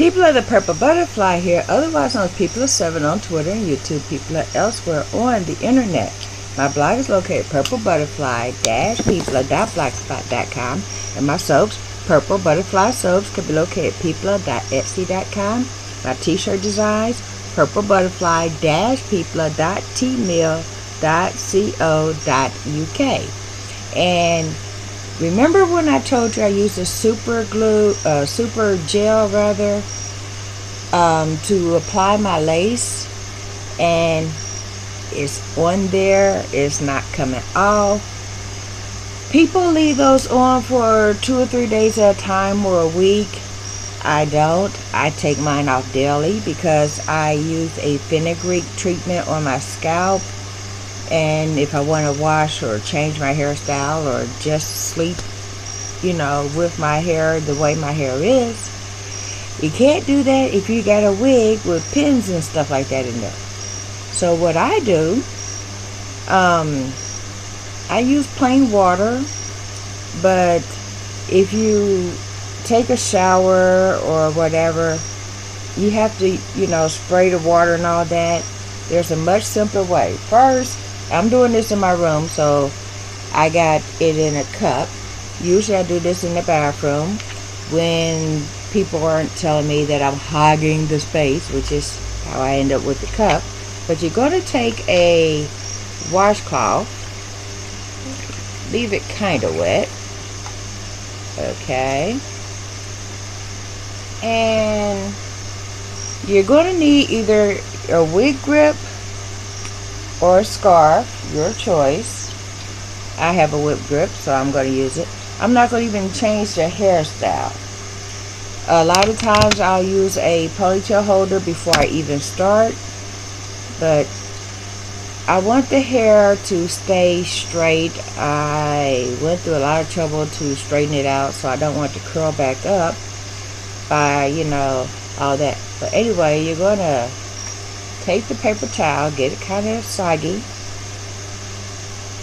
People of the Purple Butterfly here, otherwise known as PeepleSeven on Twitter and YouTube, people are elsewhere on the internet. My blog is located at PurpleButterfly-peepla.blogspot.com, and my soaps, Purple Butterfly Soaps, can be located at peepla.etsy.com. My t-shirt designs, purplebutterfly-peepla.tmail.co.uk. And remember when I told you I used a super gel to apply my lace, and it's on there, it's not coming off. People leave those on for 2 or 3 days at a time or a week. I don't. I take mine off daily because I use a fenugreek treatment on my scalp. And if I want to wash or change my hairstyle or just sleep, with my hair the way my hair is, you can't do that if you got a wig with pins and stuff like that in there. So what I do, I use plain water, but if you take a shower or whatever, you have to, spray the water and all that. There's a much simpler way. First, I'm doing this in my room, so I got it in a cup. Usually I do this in the bathroom when people aren't telling me that I'm hogging the space, which is how I end up with the cup. But you're going to take a washcloth, leave it kind of wet, okay, and you're going to need either a wig grip or a scarf, your choice. I have a whip grip, so I'm going to use it. I'm not going to even change the hairstyle. A lot of times I'll use a ponytail holder before I even start, but I want the hair to stay straight. I went through a lot of trouble to straighten it out, so I don't want it to curl back up by, all that. But anyway, you're going to take the paper towel, get it kind of soggy,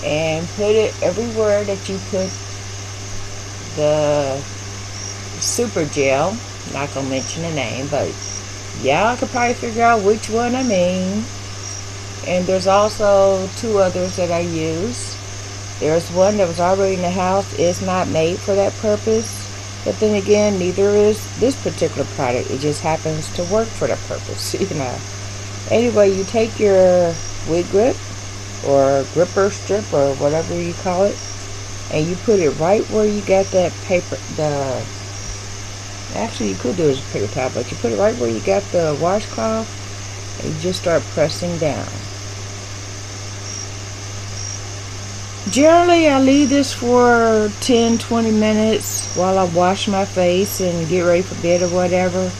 and put it everywhere that you put the super gel. Not gonna mention the name, but yeah, I could probably figure out which one I mean. And there's also 2 others that I use. There's one that was already in the house. It's not made for that purpose, but then again, neither is this particular product. It just happens to work for that purpose. Anyway, you take your wig grip or gripper strip or whatever you call it, and you put it right where you got that paper. Actually, you could do it as a paper towel, but you put it right where you got the washcloth, and you just start pressing down. Generally, I leave this for 10-20 minutes while I wash my face and get ready for bed or whatever.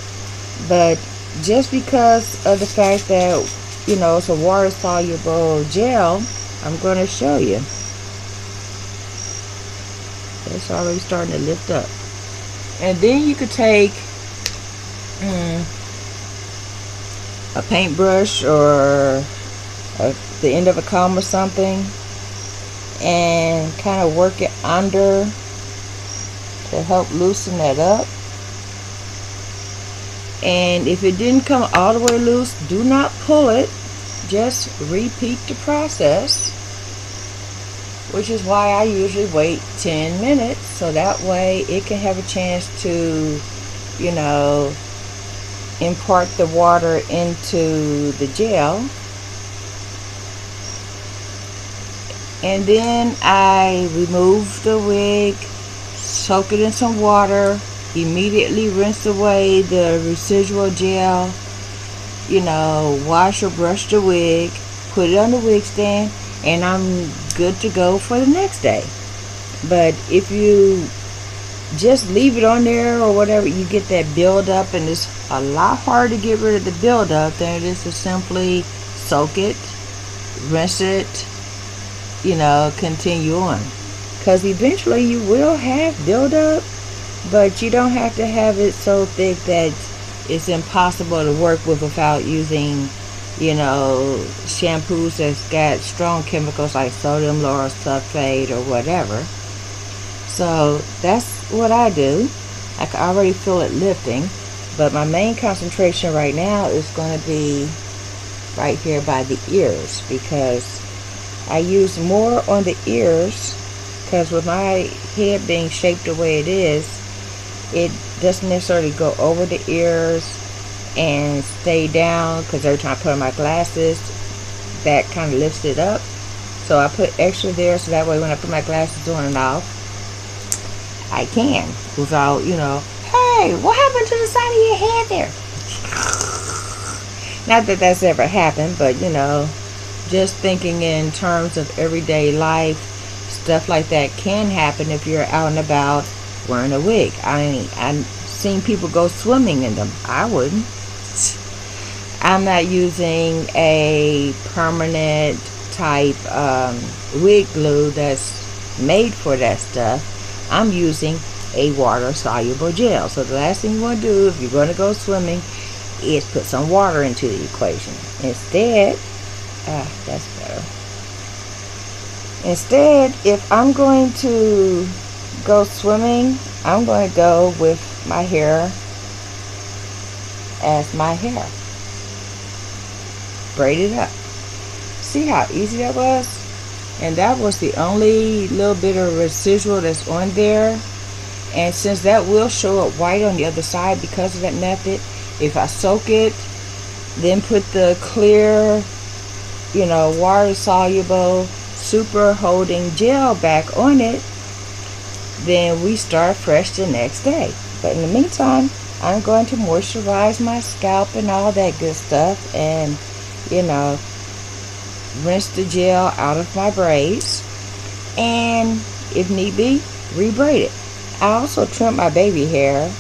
But just because of the fact that, it's a water-soluble gel, I'm going to show you. It's already starting to lift up. And then you could take a paintbrush or the end of a comb or something and kind of work it under to help loosen that up. And if it didn't come all the way loose, do not pull it. Just repeat the process, which is why I usually wait 10 minutes, so that way it can have a chance to, impart the water into the gel. And then I remove the wig, soak it in some water, immediately rinse away the residual gel, wash or brush the wig, put it on the wig stand, and I'm good to go for the next day. But if you just leave it on there or whatever, you get that buildup, and it's a lot harder to get rid of the buildup than it is to simply soak it, rinse it, continue on. Because eventually you will have buildup, but you don't have to have it so thick that it's impossible to work with without using, shampoos that's got strong chemicals like sodium lauryl sulfate or whatever. So that's what I do. I can already feel it lifting. But my main concentration right now is going to be right here by the ears, because I use more on the ears, because with my head being shaped the way it is, it doesn't necessarily go over the ears and stay down, because every time I put on my glasses, that kind of lifts it up. So I put extra there, so that way when I put my glasses on and off, I can, without, hey, what happened to the side of your head there? Not that that's ever happened, but just thinking in terms of everyday life, stuff like that can happen if you're out and about wearing a wig. I mean, I've seen people go swimming in them. I wouldn't. I'm not using a permanent type wig glue that's made for that stuff. I'm using a water soluble gel. So the last thing you want to do if you're going to go swimming is put some water into the equation. Instead, that's better. Instead, if I'm going to go swimming, I'm going to go with my hair as my hair. Braid it up. See how easy that was? And that was the only little bit of residual that's on there. And since that will show up white on the other side because of that method, if I soak it, then put the clear, water soluble super holding gel back on it, then we start fresh the next day. But in the meantime, I'm going to moisturize my scalp and all that good stuff, and rinse the gel out of my braids, and if need be, rebraid it. I also trim my baby hair